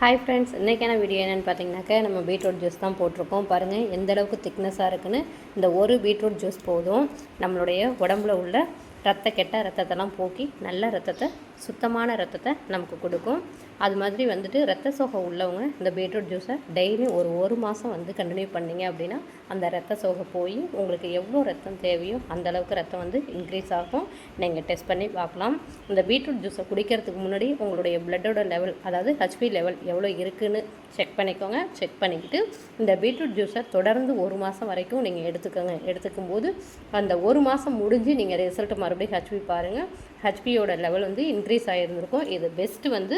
Hi friends, இன்றைக்கான video என்னென்னு பார்த்தீங்கன்னாக்கா நம்ம பீட்ரூட் ஜூஸ் தான் போட்டிருக்கோம். பாருங்கள் எந்த அளவுக்கு திக்னஸாக இருக்குன்னு. இந்த ஒரு பீட்ரூட் ஜூஸ் போதும் நம்மளுடைய உடம்புல உள்ள கெட்ட ரத்தத்தெல்லாம் போக்கி நல்ல ரத்தத்தை, சுத்தமான ரத்தத்தை நமக்கு கொடுக்கும். அது மாதிரி வந்துட்டு ரத்த சோகை உள்ளவங்க இந்த பீட்ரூட் ஜூஸை டெய்லி ஒரு மாதம் வந்து கண்டினியூ பண்ணிங்க அப்படின்னா அந்த ரத்த சோகை போய் உங்களுக்கு எவ்வளோ ரத்தம் தேவையோ அந்தளவுக்கு ரத்தம் வந்து இன்க்ரீஸ் ஆகும். நீங்கள் டெஸ்ட் பண்ணி பார்க்கலாம். இந்த பீட்ரூட் ஜூஸை குடிக்கிறதுக்கு முன்னாடி உங்களுடைய பிளட்டோட லெவல், அதாவது ஹெச்பி லெவல் எவ்வளோ இருக்குதுன்னு செக் பண்ணிக்கோங்க. செக் பண்ணிக்கிட்டு இந்த பீட்ரூட் ஜூஸை தொடர்ந்து 1 மாதம் வரைக்கும் நீங்கள் எடுத்துக்கோங்க. எடுத்துக்கும்போது அந்த 1 மாதம் முடிஞ்சு நீங்கள் ரிசல்ட் மறுபடியும் ஹெச்பி பாருங்கள். ஹெச்பியோட லெவல் வந்து இன்க்ரீஸ் ஆகிருந்திருக்கும். இது பெஸ்ட்டு வந்து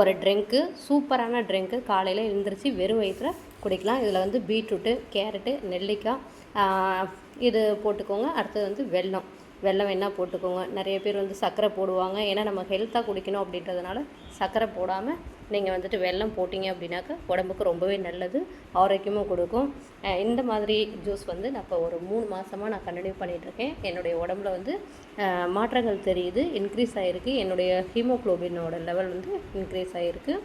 ஒரு ட்ரிங்க்கு, சூப்பரான ட்ரிங்க்கு. காலையில் எழுந்திரிச்சு வெறும் வயிற்றில் குடிக்கலாம். இதில் வந்து பீட்ரூட்டு, கேரட்டு, நெல்லிக்காய் இது போட்டுக்கோங்க. அடுத்தது வந்து வெல்லம் வேணால் போட்டுக்கோங்க. நிறைய பேர் வந்து சர்க்கரை போடுவாங்க. ஏன்னா நம்ம ஹெல்த்தாக குடிக்கணும் அப்படின்றதுனால சர்க்கரை போடாமல் நீங்கள் வந்துட்டு வெல்லம் போட்டிங்க அப்படின்னாக்கா உடம்புக்கு ரொம்பவே நல்லது, ஆரோக்கியமும் கொடுக்கும். இந்த மாதிரி ஜூஸ் வந்து நான் இப்போ ஒரு 3 மாதமாக நான் கண்டினியூ பண்ணிகிட்ருக்கேன். என்னுடைய உடம்புல வந்து மாற்றங்கள் தெரியுது, இன்க்ரீஸ் ஆகிருக்கு. என்னுடைய ஹீமோக்ளோபினோட லெவல் வந்து இன்க்ரீஸ் ஆகிருக்கு.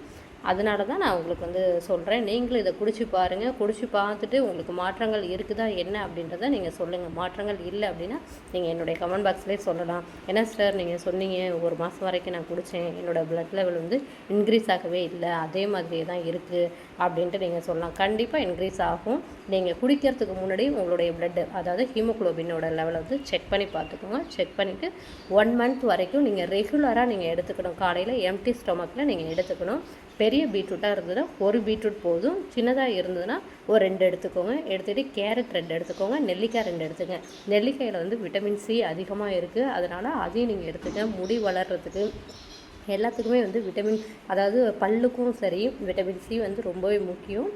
அதனால தான் நான் உங்களுக்கு வந்து சொல்கிறேன். நீங்களும் இதை குடிச்சு பாருங்கள். குடிச்சு பார்த்துட்டு உங்களுக்கு மாற்றங்கள் இருக்குதா என்ன அப்படின்றத நீங்கள் சொல்லுங்கள். மாற்றங்கள் இல்லை அப்படின்னா நீங்கள் என்னுடைய கமெண்ட் பாக்ஸ்லேயே சொல்லலாம். ஏன்னா சார் நீங்கள் சொன்னீங்க 1 மாதம் வரைக்கும் நான் குடித்தேன், என்னோடய பிளட் லெவல் வந்து இன்க்ரீஸ் ஆகவே இல்லை, அதே மாதிரியே தான் இருக்குது அப்படின்ட்டு நீங்கள் சொல்லலாம். கண்டிப்பாக இன்க்ரீஸ் ஆகும். நீங்கள் குடிக்கிறதுக்கு முன்னாடி உங்களுடைய பிளட்டு, அதாவது ஹீமோக்ளோபினோட லெவலை வந்து செக் பண்ணி பார்த்துக்கோங்க. செக் பண்ணிவிட்டு 1 மந்த் வரைக்கும் நீங்கள் ரெகுலராக நீங்கள் எடுத்துக்கணும். காலையில் எம்டி ஸ்டொமக்கில் நீங்கள் எடுத்துக்கணும். பெரிய பீட்ரூட்டாக இருந்ததுன்னா 1 பீட்ரூட் போதும். சின்னதாக இருந்ததுன்னா ஒரு 2 எடுத்துக்கோங்க. எடுத்துகிட்டு கேரட் 2 எடுத்துக்கோங்க. நெல்லிக்காய் 2 எடுத்துங்க. நெல்லிக்காயில் வந்து விட்டமின் சி அதிகமாக இருக்குது. அதனால் அதையும் நீங்கள் எடுத்துக்க. முடி வளர்கிறதுக்கு எல்லாத்துக்குமே வந்து விட்டமின், அதாவது பல்லுக்கும் சரி விட்டமின் சி வந்து ரொம்பவே முக்கியம்.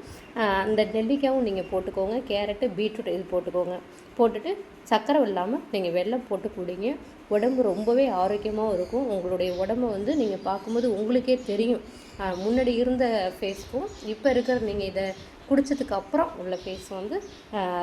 அந்த நெல்லிக்காயும் நீங்கள் போட்டுக்கோங்க. கேரட்டு, பீட்ரூட் இது போட்டுக்கோங்க. போட்டுட்டு சர்க்கரை இல்லாமல் நீங்கள் வெல்லம் போட்டு குடிங்க. உடம்பு ரொம்பவே ஆரோக்கியமாகவும் இருக்கும். உங்களுடைய உடம்பை வந்து நீங்கள் பார்க்கும்போது உங்களுக்கே தெரியும், முன்னாடி இருந்த ஃபேஸ்க்கும் இப்போ இருக்கிற நீங்கள் இதை குடித்ததுக்கப்புறம் உள்ள ஃபேஸ் வந்து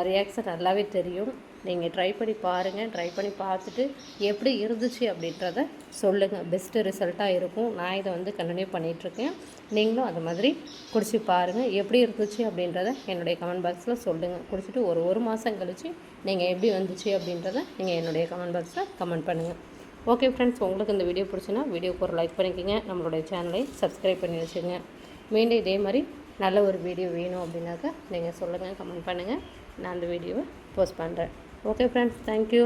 ரியாக்ஷன் நல்லாவே தெரியும். நீங்கள் ட்ரை பண்ணி பாருங்கள். ட்ரை பண்ணி பார்த்துட்டு எப்படி இருந்துச்சு அப்படின்றத சொல்லுங்கள். பெஸ்ட்டு ரிசல்ட்டாக இருக்கும். நான் இதை வந்து கண்டினியூ பண்ணிகிட்ருக்கேன். நீங்களும் அது மாதிரி குடிச்சு பாருங்கள். எப்படி இருந்துச்சு அப்படின்றத என்னுடைய கமெண்ட் பாக்ஸில் சொல்லுங்கள். குடிச்சிட்டு ஒரு மாதம் கழித்து நீங்கள் எப்படி வந்துச்சு அப்படின்றத நீங்கள் என்னுடைய கமெண்ட் பாக்ஸில் கமெண்ட் பண்ணுங்கள். ஓகே ஃப்ரெண்ட்ஸ், உங்களுக்கு இந்த வீடியோ பிடிச்சுன்னா வீடியோக்கு ஒரு லைக் பண்ணிக்கோங்க. நம்மளுடைய சேனலை சப்ஸ்கிரைப் பண்ணி வச்சுங்க. மீண்டும் இதே மாதிரி நல்ல ஒரு வீடியோ வேணும் அப்படின்னாக்கா நீங்கள் சொல்லுங்கள், கமெண்ட் பண்ணுங்கள். நான் அந்த வீடியோவை போஸ்ட் பண்ணுறேன். Okay friends, thank you.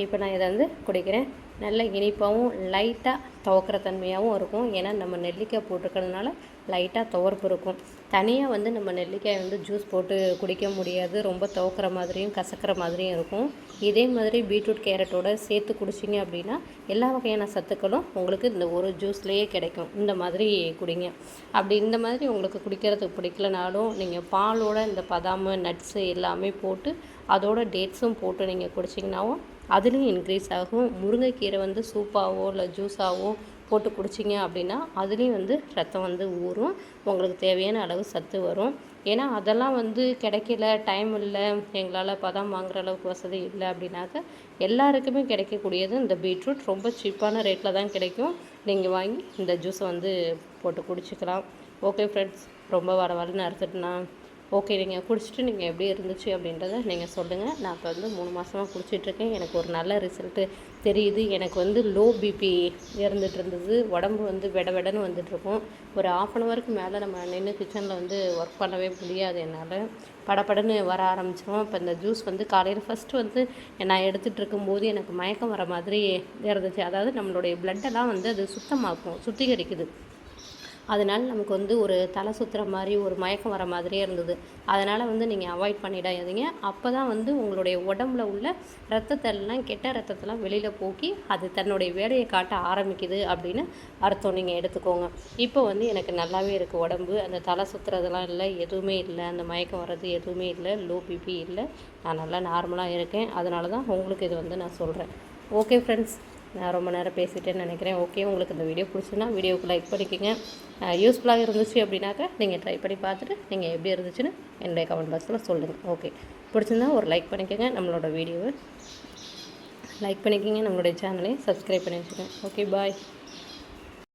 இப்போ நான் இதை வந்து குடிக்கிறேன். நல்ல இனிப்பாகவும் லைட்டாக துவக்கிற தன்மையாகவும் இருக்கும். ஏன்னா நம்ம நெல்லிக்காய் போட்டிருக்கிறதுனால லைட்டாக துவர்ப்பு இருக்கும். தனியாக வந்து நம்ம நெல்லிக்காய் வந்து ஜூஸ் போட்டு குடிக்க முடியாது. ரொம்ப துவக்கிற மாதிரியும் கசக்கிற மாதிரியும் இருக்கும். இதே மாதிரி பீட்ரூட், கேரட்டோடு சேர்த்து குடிச்சிங்க அப்படின்னா எல்லா வகையான சத்துக்களும் உங்களுக்கு இந்த ஒரு ஜூஸ்லேயே கிடைக்கும். இந்த மாதிரி குடிங்க. அப்படி இந்த மாதிரி உங்களுக்கு குடிக்கிறதுக்கு பிடிக்கலனாலும் நீங்கள் பாலோட இந்த பதாம், நட்ஸு எல்லாமே போட்டு அதோட டேட்ஸும் போட்டு நீங்கள் குடிச்சிங்கனாவும் அதுலேயும் இன்க்ரீஸ் ஆகும். முருங்கைக்கீரை வந்து சூப்பாகவோ இல்லை ஜூஸாகவோ போட்டு குடிச்சிங்க அப்படின்னா அதுலேயும் வந்து ரத்தம் வந்து ஊறும். உங்களுக்கு தேவையான அளவு சத்து வரும். ஏன்னா அதெல்லாம் வந்து கிடைக்கல, டைம் இல்லை, எங்களால் பதம் வாங்குகிற அளவுக்கு வசதி இல்லை அப்படின்னாக்க எல்லாருக்குமே கிடைக்கக்கூடியது இந்த பீட்ரூட். ரொம்ப சீப்பான ரேட்டில் தான் கிடைக்கும். நீங்கள் வாங்கி இந்த ஜூஸை வந்து போட்டு குடிச்சிக்கலாம். ஓகே ஃப்ரெண்ட்ஸ், ரொம்ப வளன்னு அறுத்துட்டுனா ஓகே. நீங்கள் குடிச்சிட்டு நீங்கள் எப்படி இருந்துச்சு அப்படின்றத நீங்கள் சொல்லுங்கள். நான் இப்போ வந்து 3 மாதமாக குடிச்சிட்ருக்கேன். எனக்கு ஒரு நல்ல ரிசல்ட்டு தெரியுது. எனக்கு வந்து லோ பிபி இருந்துகிட்டு இருந்தது. உடம்பு வந்து வெடன்னு வந்துட்டுருக்கும். ஒரு 1/2 ஹவருக்கு மேலே நம்ம நின்று கிச்சனில் வந்து ஒர்க் பண்ணவே முடியாது. என்னால் படப்படன்னு வர ஆரம்பிச்சிடும். இப்போ இந்த ஜூஸ் வந்து காலையில் ஃபஸ்ட்டு வந்து நான் எடுத்துகிட்டு இருக்கும்போது எனக்கு மயக்கம் வர மாதிரி இருந்துச்சு. அதாவது நம்மளுடைய பிளட்டெல்லாம் வந்து அது சுத்தமாக்கும், சுத்திகரிக்குது. அதனால் நமக்கு வந்து ஒரு தலை சுற்றுற மாதிரி, ஒரு மயக்கம் வர மாதிரியே இருந்தது. அதனால் வந்து நீங்கள் அவாய்ட் பண்ணிடாதீங்க. அப்போ தான் வந்து உங்களுடைய உடம்புல உள்ள ரத்தத்தெல்லாம், கெட்ட ரத்தத்தெல்லாம் வெளியில் போக்கி அது தன்னுடைய வேலையை காட்ட ஆரம்பிக்குது அப்படின்னு அர்த்தம். நீங்கள் எடுத்துக்கோங்க. இப்போ வந்து எனக்கு நல்லாவே இருக்குது உடம்பு. அந்த தலை சுற்றுறதெல்லாம் இல்லை, எதுவுமே இல்லை. அந்த மயக்கம் வர்றது எதுவுமே இல்லை. லோ பிபி இல்லை. நான் நல்லா நார்மலாக இருக்கேன். அதனால தான் உங்களுக்கு இது வந்து நான் சொல்கிறேன். ஓகே ஃப்ரெண்ட்ஸ், நான் ரொம்ப நேரம் பேசிட்டேன்னு நினைக்கிறேன். ஓகே, உங்களுக்கு இந்த வீடியோ பிடிச்சுன்னா வீடியோவுக்கு லைக் பண்ணிக்கோங்க. யூஸ்ஃபுல்லாக இருந்துச்சு அப்படின்னாக்கா நீங்கள் ட்ரை பண்ணி பார்த்துட்டு நீங்கள் எப்படி இருந்துச்சுன்னு என்னுடைய கமெண்ட் பாக்ஸில் சொல்லுங்கள். ஓகே, பிடிச்சிருந்தா ஒரு லைக் பண்ணிக்கோங்க. நம்மளோட வீடியோவை லைக் பண்ணிக்கோங்க. நம்மளுடைய சேனலை சப்ஸ்கிரைப் பண்ணி வச்சுக்கோங்க. ஓகே, பாய்.